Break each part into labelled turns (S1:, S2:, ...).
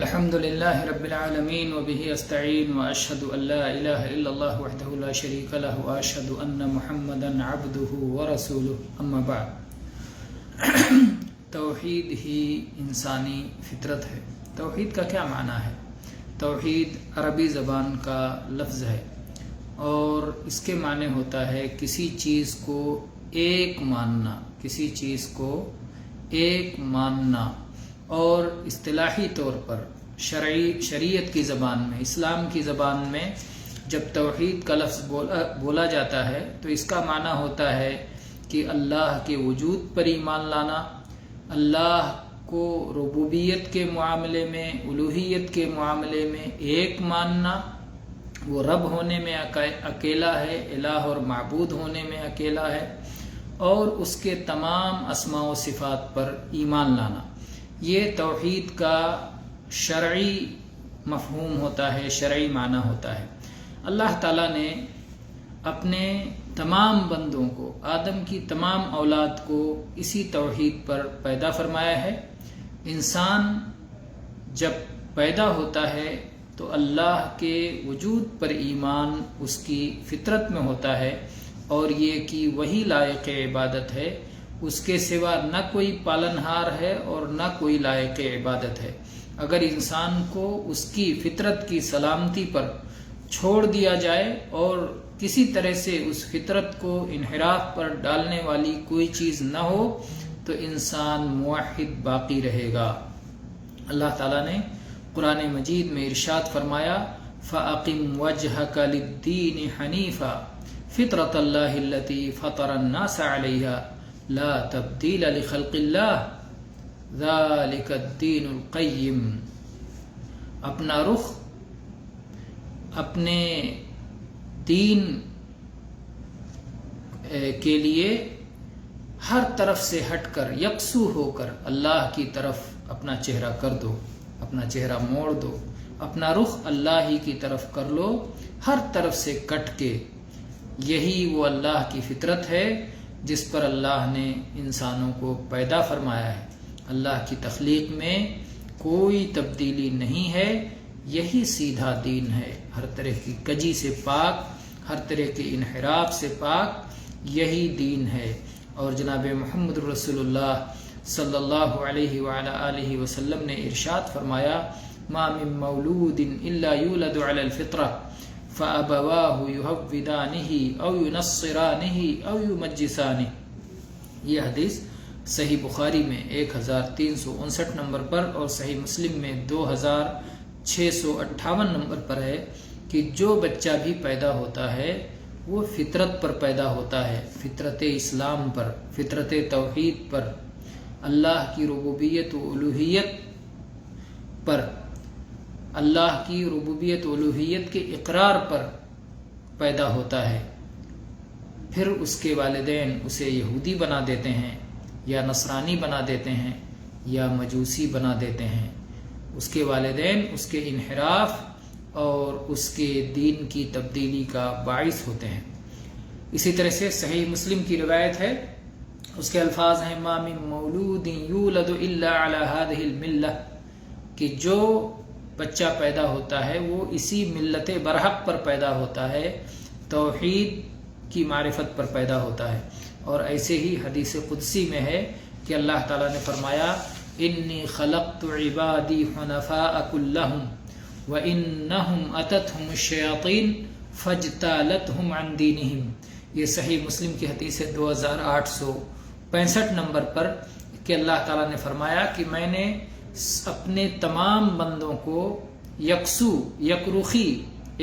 S1: الحمد لله رب العالمين وبه استعين واشهد ان لا اله الا الله وحده لا شريك له واشهد ان محمدا عبده ورسوله اما بعد توحید ہی انسانی فطرت ہے۔ توحید کا کیا معنی ہے؟ توحید عربی زبان کا لفظ ہے اور اس کے معنی ہوتا ہے کسی چیز کو ایک ماننا، کسی چیز کو ایک ماننا، اور اصطلاحی طور پر شریعت کی زبان میں، اسلام کی زبان میں جب توحید کا لفظ بولا جاتا ہے تو اس کا معنی ہوتا ہے کہ اللہ کے وجود پر ایمان لانا، اللہ کو ربوبیت کے معاملے میں، الوہیت کے معاملے میں ایک ماننا، وہ رب ہونے میں اکیلا ہے، الہ اور معبود ہونے میں اکیلا ہے، اور اس کے تمام اسماء و صفات پر ایمان لانا۔ یہ توحید کا شرعی مفہوم ہوتا ہے، شرعی معنی ہوتا ہے۔ اللہ تعالیٰ نے اپنے تمام بندوں کو، آدم کی تمام اولاد کو اسی توحید پر پیدا فرمایا ہے۔ انسان جب پیدا ہوتا ہے تو اللہ کے وجود پر ایمان اس کی فطرت میں ہوتا ہے، اور یہ کہ وہی لائق عبادت ہے، اس کے سوا نہ کوئی پالنہار ہے اور نہ کوئی لائق عبادت ہے۔ اگر انسان کو اس کی فطرت کی سلامتی پر چھوڑ دیا جائے اور کسی طرح سے اس فطرت کو انحراف پر ڈالنے والی کوئی چیز نہ ہو تو انسان موحد باقی رہے گا۔ اللہ تعالیٰ نے قرآن مجید میں ارشاد فرمایا فَأَقِمْ وَجْهَكَ لِلدِّينِ حَنِيفًا فِطْرَةَ اللَّهِ الَّتِي فَطَرَ النَّاسَ عَلَيْهَا لا تبدیل لخلق اللہ ذالک الدین القیم۔ اپنا رخ اپنے دین کے لیے ہر طرف سے ہٹ کر، یکسو ہو کر اللہ کی طرف اپنا چہرہ کر دو، اپنا چہرہ موڑ دو، اپنا رخ اللہ ہی کی طرف کر لو، ہر طرف سے کٹ کے۔ یہی وہ اللہ کی فطرت ہے جس پر اللہ نے انسانوں کو پیدا فرمایا ہے۔ اللہ کی تخلیق میں کوئی تبدیلی نہیں ہے، یہی سیدھا دین ہے، ہر طرح کی کجی سے پاک، ہر طرح کے انحراف سے پاک، یہی دین ہے۔ اور جناب محمد رسول اللہ صلی اللہ علیہ وعلی آلہ وسلم نے ارشاد فرمایا ما من مولود الا یولد علی الفطرہ فَأَبَوَاهُ يُحَوِّدَانِهِ أَوْ يُنَصِّرَانِهِ أَوْ يُمَجِّسَانِهِ۔ یہ حدیث صحیح بخاری میں 1359 نمبر پر اور صحیح مسلم میں 2658 نمبر پر ہے کہ جو بچہ بھی پیدا ہوتا ہے وہ فطرت پر پیدا ہوتا ہے، فطرت اسلام پر، فطرت توحید پر، اللہ کی ربوبیت و الوہیت پر، اللہ کی ربوبیت و الوہیت کے اقرار پر پیدا ہوتا ہے۔ پھر اس کے والدین اسے یہودی بنا دیتے ہیں یا نصرانی بنا دیتے ہیں یا مجوسی بنا دیتے ہیں۔ اس کے والدین اس کے انحراف اور اس کے دین کی تبدیلی کا باعث ہوتے ہیں۔ اسی طرح سے صحیح مسلم کی روایت ہے، اس کے الفاظ ہیں ما من مولود یولد الا علی هذه الملہ، کہ جو بچہ پیدا ہوتا ہے وہ اسی ملت برحق پر پیدا ہوتا ہے، توحید کی معرفت پر پیدا ہوتا ہے۔ اور ایسے ہی حدیث قدسی میں ہے کہ اللہ تعالیٰ نے فرمایا انی خلقت عبادی حنفاء کلہم وانہم اتتہم الشیاطین فاجتالتہم عن دینہم۔ یہ صحیح مسلم کی حدیث ہے 2865 نمبر پر کہ اللہ تعالیٰ نے فرمایا کہ میں نے اپنے تمام بندوں کو یکسو، یکرخی،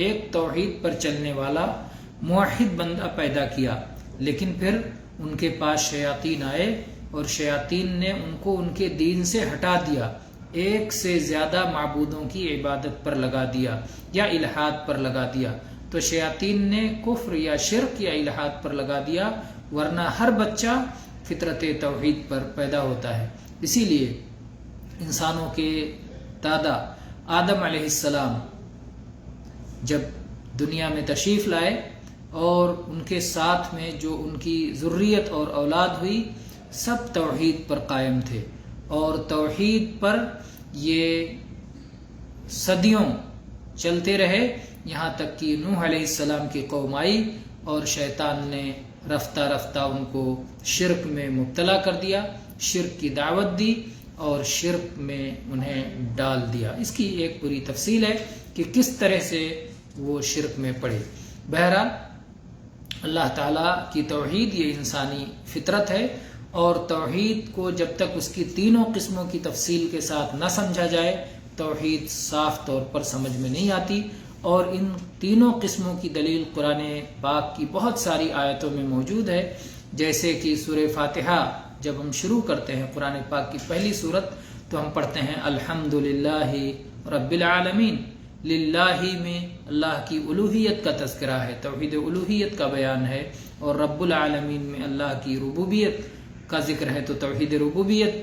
S1: ایک توحید پر چلنے والا موحد بندہ پیدا کیا، لیکن پھر ان کے پاس شیاطین آئے اور شیاطین نے ان کو ان کے دین سے ہٹا دیا، ایک سے زیادہ معبودوں کی عبادت پر لگا دیا یا الہاد پر لگا دیا۔ تو شیاطین نے کفر یا شرک یا الہاد پر لگا دیا، ورنہ ہر بچہ فطرت توحید پر پیدا ہوتا ہے۔ اسی لیے انسانوں کے دادا آدم علیہ السلام جب دنیا میں تشریف لائے اور ان کے ساتھ میں جو ان کی ذریت اور اولاد ہوئی سب توحید پر قائم تھے، اور توحید پر یہ صدیوں چلتے رہے، یہاں تک کہ نوح علیہ السلام کی قوم آئی اور شیطان نے رفتہ رفتہ ان کو شرک میں مبتلا کر دیا، شرک کی دعوت دی اور شرک میں انہیں ڈال دیا۔ اس کی ایک پوری تفصیل ہے کہ کس طرح سے وہ شرک میں پڑے۔ بہرحال اللہ تعالیٰ کی توحید یہ انسانی فطرت ہے، اور توحید کو جب تک اس کی تینوں قسموں کی تفصیل کے ساتھ نہ سمجھا جائے، توحید صاف طور پر سمجھ میں نہیں آتی۔ اور ان تینوں قسموں کی دلیل قرآن پاک کی بہت ساری آیتوں میں موجود ہے، جیسے کہ سورہ فاتحہ جب ہم شروع کرتے ہیں قرآن پاک کی پہلی سورت تو ہم پڑھتے ہیں الحمدللہ رب العالمین۔ للہ میں اللہ کی الوہیت کا تذکرہ ہے، توحید الوہیت کا بیان ہے، اور رب العالمین میں اللہ کی ربوبیت کا ذکر ہے، تو توحید ربوبیت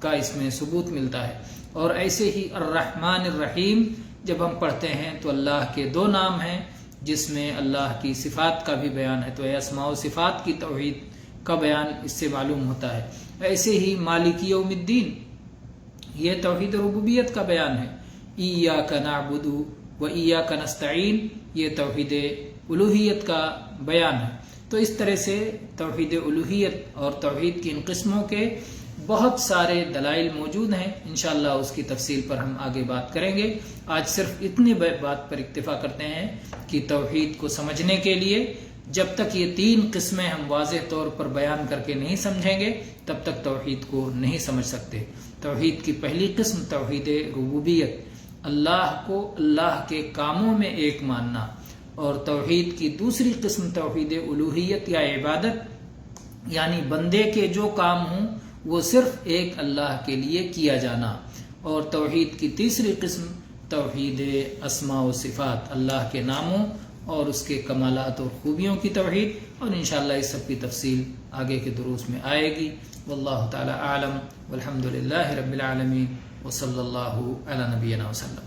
S1: کا اس میں ثبوت ملتا ہے۔ اور ایسے ہی الرحمن الرحیم جب ہم پڑھتے ہیں تو اللہ کے دو نام ہیں جس میں اللہ کی صفات کا بھی بیان ہے، تو اسماء و صفات کی توحید کا بیان اس سے معلوم ہوتا ہے۔ ایسے ہی مالک یوم الدین یہ توحید ربوبیت کا بیان ہے۔ ایاک نعبد و ایاک نستعین یہ توحید الوہیت کا بیان ہے۔ تو اس طرح سے توحید الوہیت اور توحید کی ان قسموں کے بہت سارے دلائل موجود ہیں، انشاءاللہ اس کی تفصیل پر ہم آگے بات کریں گے۔ آج صرف اتنی بات پر اکتفا کرتے ہیں کہ توحید کو سمجھنے کے لیے جب تک یہ تین قسمیں ہم واضح طور پر بیان کر کے نہیں سمجھیں گے تب تک توحید کو نہیں سمجھ سکتے۔ توحید کی پہلی قسم توحید ربوبیت، اللہ کو اللہ کے کاموں میں ایک ماننا، اور توحید کی دوسری قسم توحید الوہیت یا عبادت، یعنی بندے کے جو کام ہوں وہ صرف ایک اللہ کے لیے کیا جانا، اور توحید کی تیسری قسم توحید اسماء و صفات، اللہ کے ناموں اور اس کے کمالات اور خوبیوں کی توحید، اور انشاءاللہ اس سب کی تفصیل آگے کے دروس میں آئے گی۔ واللہ تعالی اعلم والحمد للہ رب العالمین وصلی اللہ علی نبینا وسلم۔